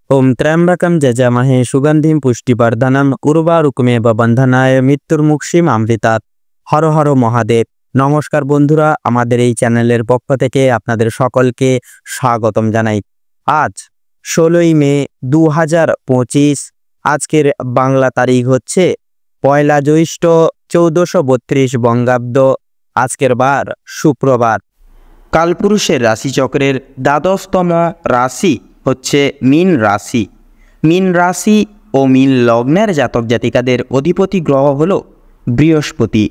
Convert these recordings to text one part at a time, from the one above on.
ওম ত্র্যম্বকম যজামহে সুগন্ধিম পুষ্টিবর্ধনম উর্বারুকমেব বন্ধনায় মৃত্যুর্মুক্ষীম আমৃতাৎ। হর হর মহাদেব। নমস্কার বন্ধুরা, আমাদের এই চ্যানেলের পক্ষ থেকে আপনাদের সকলকে স্বাগতম জানাই। আজ 16ই মে 2025। আজকের বাংলা তারিখ হচ্ছে 1 জ্যৈষ্ঠ 1432 বঙ্গাব্দ। আজকের বার শুক্রবার। কালপুরুষের রাশিচক্রের দ্বাদশতম রাশি হচ্ছে মীন রাশি। মীন রাশি ও মীন লগ্নের জাতক জাতিকাদের অধিপতি গ্রহ হল বৃহস্পতি।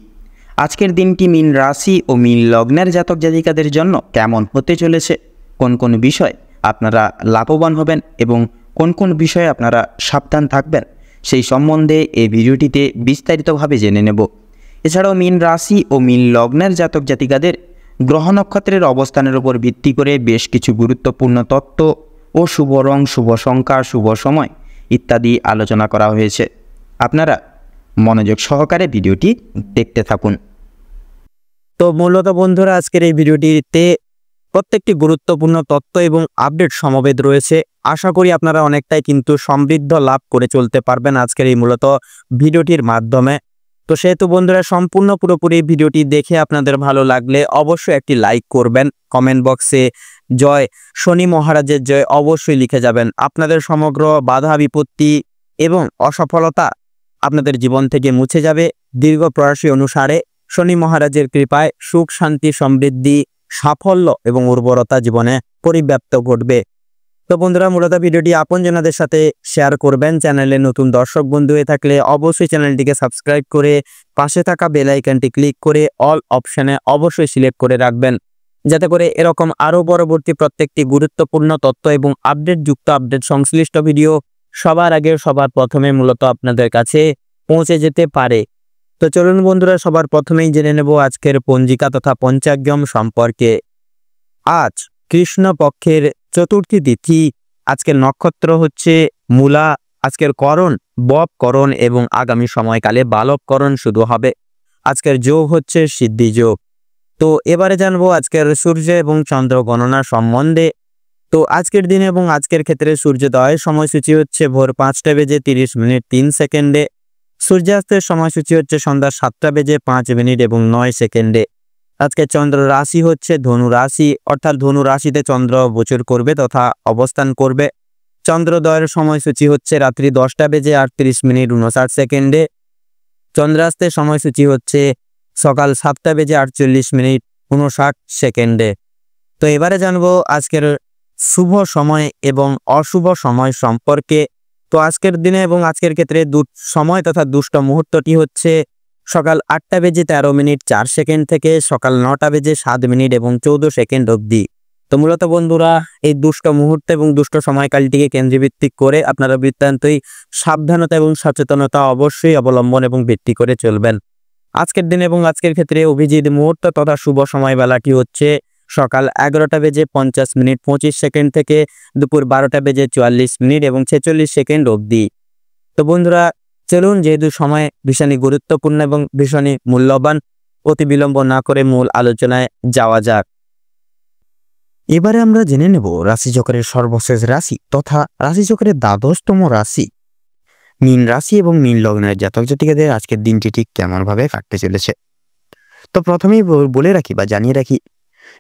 আজকের দিনটি মীন রাশি ও মীন লগ্নের জাতক জাতিকাদের জন্য কেমন হতে চলেছে, কোন কোন বিষয় আপনারা লাভবান হবেন এবং কোন কোন বিষয়ে আপনারা সাবধান থাকবেন, সেই সম্বন্ধে এই ভিডিওটিতে বিস্তারিতভাবে জেনে নেব। এছাড়াও মীন রাশি ও মীন লগ্নের জাতক জাতিকাদের গ্রহ নক্ষত্রের অবস্থানের উপর ভিত্তি করে বেশ কিছু গুরুত্বপূর্ণ তত্ত্ব ও শুভ রং, শুভ সংখ্যা, শুভ সময় ইত্যাদি আলোচনা করা হয়েছে। আপনারা মনোযোগ সহকারে ভিডিওটি দেখতে থাকুন। তো মূলত বন্ধুরা, আজকের এই ভিডিওটিতে প্রত্যেকটি গুরুত্বপূর্ণ তথ্য এবং আপডেট সমবেত রয়েছে। আশা করি আপনারা অনেকটাই কিন্তু সমৃদ্ধ লাভ করে চলতে পারবেন আজকের এই মূলত ভিডিওটির মাধ্যমে। তো সেহেতু বন্ধুরা, সম্পূর্ণ পুরোপুরি ভিডিওটি দেখে আপনাদের ভালো লাগলে অবশ্যই একটি লাইক করবেন। কমেন্ট বক্সে জয় শনি মহারাজের জয় অবশ্যই লিখে যাবেন। আপনাদের সমগ্র বাধা বিপত্তি এবং অসফলতা আপনাদের জীবন থেকে মুছে যাবে। দীর্ঘ প্রয়াসী অনুসারে শনি মহারাজের কৃপায় সুখ, শান্তি, সমৃদ্ধি, সাফল্য এবং উর্বরতা জীবনে পরিব্যাপ্ত ঘটবে। তো বন্ধুরা, মূলত ভিডিওটি আপনজনদের সাথে শেয়ার করবেন। চ্যানেলে নতুন দর্শক বন্ধু হয়ে থাকলে অবশ্যই চ্যানেলটিকে সাবস্ক্রাইব করে পাশে থাকা বেল আইকনটি ক্লিক করে অল অপশনে অবশ্যই সিলেক্ট করে রাখবেন, যাতে করে এরকম আরও পরবর্তী প্রত্যেকটি গুরুত্বপূর্ণ তথ্য এবং আপডেট সংশ্লিষ্ট ভিডিও সবার আগে সবার প্রথমে মূলত আপনাদের কাছে পৌঁছে যেতে পারে। তো চলুন বন্ধুরা, সবার প্রথমেই জেনে নেব আজকের পঞ্জিকা তথা পঞ্চাঙ্গম সম্পর্কে। আজ কৃষ্ণপক্ষের চতুর্থী তিথি। আজকের নক্ষত্র হচ্ছে মূলা। আজকের করণ বপকরণ এবং আগামী সময়কালে বালবকরণ শুরু হবে। আজকের যোগ হচ্ছে সিদ্ধি যোগ। তো এবারে জানবো আজকের সূর্য এবং চন্দ্র গণনা সম্বন্ধে। তো আজকের দিনে এবং আজকের ক্ষেত্রে সূর্যোদয়ের সময়সূচি হচ্ছে ভোর 5:30 সূর্যাস্তের সময়সূচি হচ্ছে সন্ধ্যা 7:05 আজকে চন্দ্র রাশি হচ্ছে ধনু রাশি, অর্থাৎ ধনু রাশিতে চন্দ্র গোচর করবে তথা অবস্থান করবে। চন্দ্রোদয়ের সময়সূচি হচ্ছে রাত্রি 10:38 চন্দ্রাস্তের সময়সূচি হচ্ছে সকাল 7:48 তো এবারে জানবো আজকের শুভ সময় এবং অশুভ সময় সম্পর্কে। তো আজকের দিনে এবং আজকের ক্ষেত্রে সময় তথা দুষ্ট মুহূর্তটি হচ্ছে সকাল 8:13 থেকে সকাল 9:07 অবধি। তো মূলত বন্ধুরা, এই দুষ্ট মুহূর্ত এবং দুষ্ট সময়কালটিকে কেন্দ্রভিত্তিক করে আপনারা বৃত্তান্তই সাবধানতা এবং সচেতনতা অবশ্যই অবলম্বন এবং ভিত্তি করে চলবেন। আজকের দিন এবং আজকের ক্ষেত্রে অভিজিৎ মুহূর্ত তথা শুভ সময়বেলাটি হচ্ছে সকাল 11:50 থেকে দুপুর 12:44 অবধি। তো বন্ধুরা, চলুন, যেহেতু সময় ভীষণই গুরুত্বপূর্ণ এবং ভীষণই মূল্যবান, অতি বিলম্ব না করে মূল আলোচনায় যাওয়া যাক। এবারে আমরা জেনে নেব রাশিচক্রের সর্বশেষ রাশি তথা রাশিচক্রের দ্বাদশতম রাশি মীন রাশি এবং মীন লগ্নের জাতক জাতিকাদের আজকের দিনটি ঠিক কেমন ভাবে কাটতে চলেছে। তো প্রথমেই বলে রাখি বা জানিয়ে রাখি,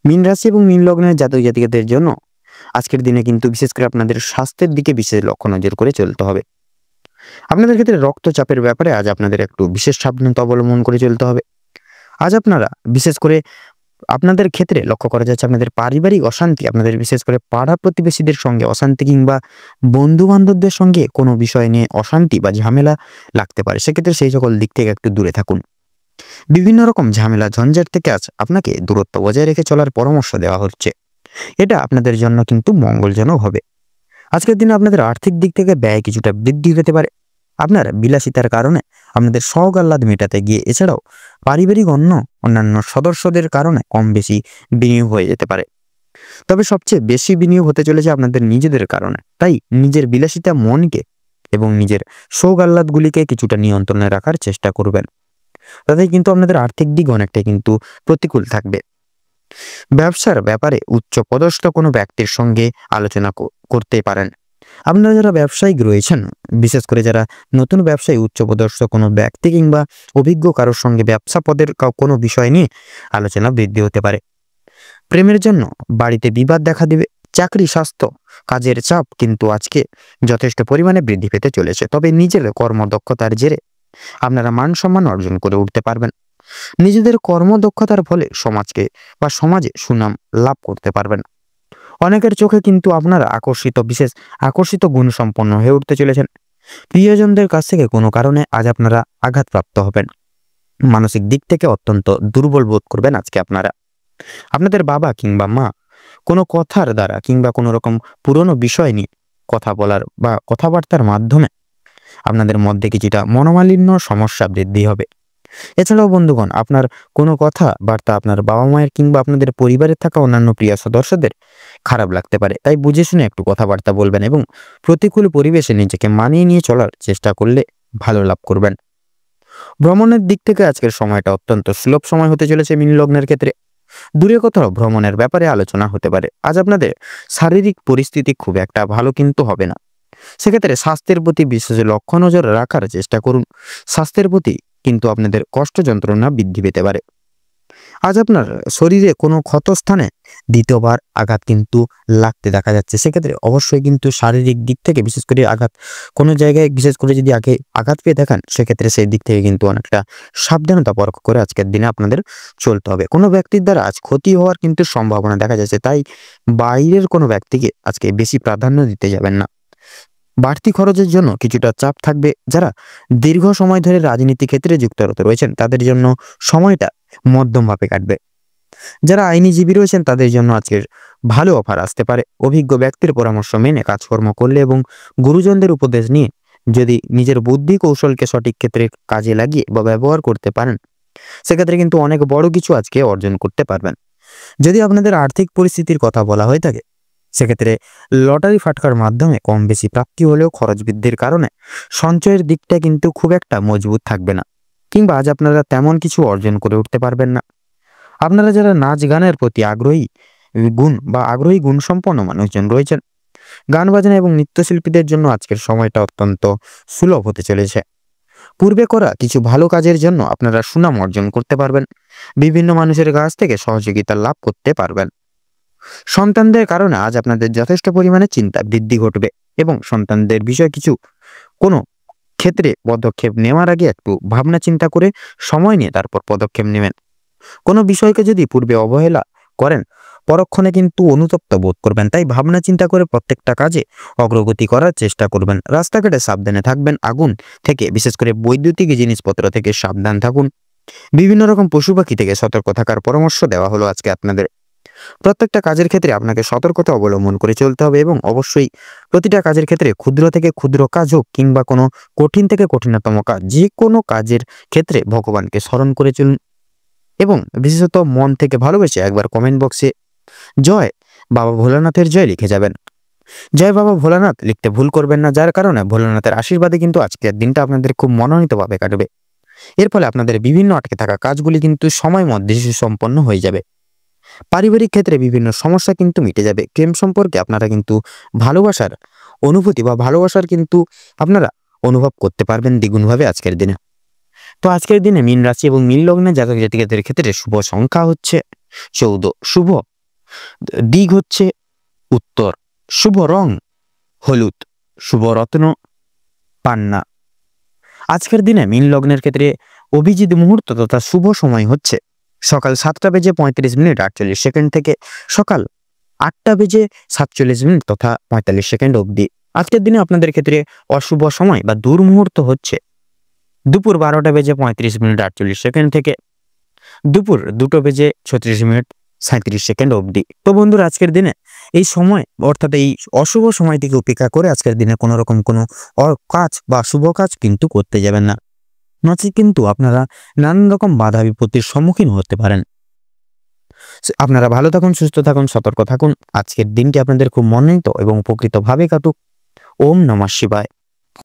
মীন রাশি এবং মীন লগ্নের জাতক জাতিকাদের জন্য আজকের দিনে কিন্তু বিশেষ করে আপনাদের স্বাস্থ্যের দিকে বিশেষ লক্ষ্য নজর করে চলতে হবে। আপনাদের ক্ষেত্রে রক্তচাপের ব্যাপারে আজ আপনাদের একটু বিশেষ সাবধানতা অবলম্বন করে চলতে হবে। আজ আপনারা বিশেষ করে আপনাদের ক্ষেত্রে লক্ষ্য করা যাচ্ছে আপনাদের পারিবারিক অশান্তি, আপনাদের বিশেষ করে পাড়া প্রতিবেশীদের সঙ্গে অশান্তি কিংবা বন্ধু বান্ধবদের সঙ্গে কোনো বিষয় নিয়ে অশান্তি বা ঝামেলা লাগতে পারে। সেক্ষেত্রে সেই সকল দিক থেকে একটু দূরে থাকুন। বিভিন্ন রকম ঝামেলা ঝঞ্ঝাট থেকে আজ আপনাকে দূরত্ব বজায় রেখে চলার পরামর্শ দেওয়া হচ্ছে। এটা আপনাদের জন্য কিন্তু মঙ্গলজনক হবে। আজকের দিনে আপনাদের আর্থিক দিক থেকে ব্যয় কিছুটা বৃদ্ধি হতে পারে। আপনার বিলাসিতার কারণে আপনাদের শখ আহ্লাদ মেটাতে গিয়ে এছাড়াও পারিবারিক অন্যান্য সদস্যদের কারণে কম বেশি বিনিয়োগ হয়ে যেতে পারে। তবে সবচেয়ে বেশি বিনিয়োগ হতে চলেছে আপনাদের নিজেদের কারণে। তাই নিজের বিলাসিতা মনকে এবং নিজের শখ আহ্লাদগুলিকে কিছুটা নিয়ন্ত্রণে রাখার চেষ্টা করবেন। তাতে কিন্তু আপনাদের আর্থিক দিক অনেকটাই কিন্তু প্রতিকূল থাকবে। ব্যবসার ব্যাপারে উচ্চ পদস্থ কোনো ব্যক্তির সঙ্গে আলোচনা করতে পারেন। আপনারা যারা ব্যবসায়িক রয়েছেন, বিশেষ করে যারা নতুন ব্যবসায়ী, উচ্চপদস্থ কোনো ব্যক্তি কিংবা অভিজ্ঞ কারোর সঙ্গে ব্যবসা পদের কোনো বিষয় নিয়ে আলোচনা বৃদ্ধি হতে পারে। প্রেমের জন্য বাড়িতে বিবাদ দেখা দিবে। চাকরি, স্বাস্থ্য, কাজের চাপ কিন্তু আজকে যথেষ্ট পরিমাণে বৃদ্ধি পেতে চলেছে। তবে নিজের কর্মদক্ষতার জেরে আপনারা মান সম্মান অর্জন করে উঠতে পারবেন। নিজেদের কর্মদক্ষতার ফলে সমাজে সুনাম লাভ করতে পারবেন। অনেকের চোখে কিন্তু আপনারা আকর্ষিত গুণ সম্পন্ন হয়ে উঠতে চলেছেন। প্রিয়জনদের কাছ থেকে কোনো কারণে আজ আপনারা আঘাতপ্রাপ্ত হবেন। মানসিক দিক থেকে অত্যন্ত দুর্বল বোধ করবেন আজকে আপনারা। আপনাদের বাবা কিংবা মা কোনো কথার দ্বারা কিংবা কোনো রকম পুরনো বিষয় নিয়ে কথা বলার বা কথাবার্তার মাধ্যমে আপনাদের মধ্যে কিছুটা মনোমালিন্য সমস্যা বৃদ্ধি হবে। এছাড়াও বন্ধুগণ, আপনার কোনো কথাবার্তা আপনার বাবা মায়ের কিংবা আপনাদের পরিবারের থাকা অন্যান্য প্রিয় সদস্যদের খারাপ লাগতে পারে। তাই বুঝে শুনে একটু কথাবার্তা বলবেন এবং প্রতিকূল পরিবেশে নিজেকে মানিয়ে নিয়ে চলার চেষ্টা করলে ভালো লাভ করবেন। ভ্রমণের দিক থেকে আজকের সময়টা অত্যন্ত সুলভ সময় হতে চলেছে মীন লগ্নের ক্ষেত্রে। দূরে কোথাও ভ্রমণের ব্যাপারে আলোচনা হতে পারে। আজ আপনাদের শারীরিক পরিস্থিতি খুব একটা ভালো কিন্তু হবে না। সেক্ষেত্রে স্বাস্থ্যের প্রতি বিশেষ লক্ষ্য নজর রাখার চেষ্টা করুন। স্বাস্থ্যের প্রতি কিন্তু আপনাদের কষ্ট যন্ত্রণা বৃদ্ধি পেতে পারে। আজ আপনার শরীরে কোনো ক্ষতস্থানে দ্বিতীয়বার আঘাত কিন্তু লাগতে দেখা যাচ্ছে। সেক্ষেত্রে অবশ্যই কিন্তু শারীরিক দিক থেকে বিশেষ করে কোনো জায়গায় বিশেষ করে যদি আঘাত পেয়ে থাকেন, সেক্ষেত্রে সেই দিক থেকে কিন্তু অনেকটা সাবধানতা পরখ করে আজকের দিনে আপনাদের চলতে হবে। কোনো ব্যক্তির দ্বারা আজ ক্ষতি হওয়ার কিন্তু সম্ভাবনা দেখা যাচ্ছে। তাই বাইরের কোনো ব্যক্তিকে আজকে বেশি প্রাধান্য দিতে যাবেন না। বাড়তি খরচের জন্য কিছুটা চাপ থাকবে। যারা দীর্ঘ সময় ধরে রাজনীতি ক্ষেত্রে যুক্তরত রয়েছেন, তাদের জন্য সময়টা মধ্যমভাবে কাটবে। যারা আইনজীবী রয়েছেন, তাদের জন্য আজকের ভালো অফার আসতে পারে। অভিজ্ঞ ব্যক্তির পরামর্শ মেনে কাজকর্ম করলে এবং গুরুজনদের উপদেশ নিয়ে যদি নিজের বুদ্ধি কৌশলকে সঠিক ক্ষেত্রে কাজে লাগিয়ে বা ব্যবহার করতে পারেন, সেক্ষেত্রে কিন্তু অনেক বড় কিছু আজকে অর্জন করতে পারবেন। যদি আপনাদের আর্থিক পরিস্থিতির কথা বলা হয়ে থাকে, সেক্ষেত্রে লটারি ফাটকার মাধ্যমে কম বেশি প্রাপ্তি হলেও খরচ বৃদ্ধির কারণে সঞ্চয়ের দিকটা কিন্তু খুব একটা মজবুত থাকবে না, কিংবা আজ আপনারা তেমন কিছু অর্জন করে উঠতে পারবেন না। আপনারা যারা নাচ গানের প্রতি আগ্রহী গুণসম্পন্ন মানুষজন রয়েছেন, গান বাজনা এবং নৃত্যশিল্পীদের জন্য আজকের সময়টা অত্যন্ত সুলভ হতে চলেছে। পূর্বে করা কিছু ভালো কাজের জন্য আপনারা সুনাম অর্জন করতে পারবেন। বিভিন্ন মানুষের কাছ থেকে সহযোগিতা লাভ করতে পারবেন। সন্তানদের কারণে আজ আপনাদের যথেষ্ট পরিমাণে চিন্তা বৃদ্ধি ঘটবে এবং সন্তানদের বিষয়ে কোনো ক্ষেত্রে পদক্ষেপ নেওয়ার আগে একটু ভাবনা চিন্তা করে সময় নিয়ে তারপর পদক্ষেপ নেবেন। কোনো বিষয়কে যদি পূর্বে অবহেলা করেন, পরক্ষণে কিন্তু অনুতপ্ত বোধ করবেন। তাই ভাবনা চিন্তা করে প্রত্যেকটা কাজে অগ্রগতি করার চেষ্টা করবেন। রাস্তাঘাটে সাবধানে থাকবেন। আগুন থেকে বিশেষ করে বৈদ্যুতিক জিনিসপত্র থেকে সাবধান থাকুন। বিভিন্ন রকম পশু পাখি থেকে সতর্ক থাকার পরামর্শ দেওয়া হলো আজকে আপনাদের। প্রত্যেকটা কাজের ক্ষেত্রে আপনাকে সতর্কতা অবলম্বন করে চলতে হবে এবং অবশ্যই প্রতিটা কাজের ক্ষেত্রে ক্ষুদ্র থেকে ক্ষুদ্র কাজ হোক কিংবা কোনো কঠিন থেকে কঠিনতম কাজ, যে কোনো কাজের ক্ষেত্রে ভগবানকে স্মরণ করে চলুন এবং বিশেষত মন থেকে ভালোবেসে একবার কমেন্ট বক্সে জয় বাবা ভোলানাথের জয় লিখে যাবেন। জয় বাবা ভোলানাথ লিখতে ভুল করবেন না, যার কারণে ভোলানাথের আশীর্বাদে কিন্তু আজকের দিনটা আপনাদের খুব মনোনীতভাবে কাটবে। এর ফলে আপনাদের বিভিন্ন আটকে থাকা কাজগুলি কিন্তু সময় মধ্যে সুসম্পন্ন হয়ে যাবে। পারিবারিক ক্ষেত্রে বিভিন্ন সমস্যা কিন্তু মিটে যাবে। প্রেম সম্পর্কে আপনারা কিন্তু ভালোবাসার অনুভূতি বা ভালোবাসার কিন্তু আপনারা অনুভব করতে পারবেন দ্বিগুণভাবে আজকের দিনে। তো আজকের দিনে মীন রাশি এবং মীন লগ্নে জাতক জাতিকাদের ক্ষেত্রে শুভ সংখ্যা হচ্ছে 14, শুভ দিক হচ্ছে উত্তর, শুভ রং হলুদ, শুভ রত্ন পান্না। আজকের দিনে মীন লগ্নের ক্ষেত্রে অভিজিৎ মুহূর্ত তথা শুভ সময় হচ্ছে সকাল 7:35 থেকে সকাল 8:47 তথা 45 অবধি। আজকের দিনে আপনাদের ক্ষেত্রে অশুভ সময় বা দুর্মুহূর্ত হচ্ছে দুপুর 12:35 থেকে দুপুর 2:36 অবধি। তো বন্ধুরা, আজকের দিনে এই সময় অর্থাৎ এই অশুভ সময়টিকে উপেক্ষা করে আজকের দিনে কোনো রকম কোনো কাজ বা শুভ কাজ কিন্তু করতে যাবেন না, নচেৎ কিন্তু আপনারা নানান রকম বাধা বিপত্তির সম্মুখীন হতে পারেন। আপনারা ভালো থাকুন, সুস্থ থাকুন, সতর্ক থাকুন। আজকের দিনটি আপনাদের খুব মনোনীত এবং উপকৃতভাবে কাটুক। ওম নমঃ শিবায়।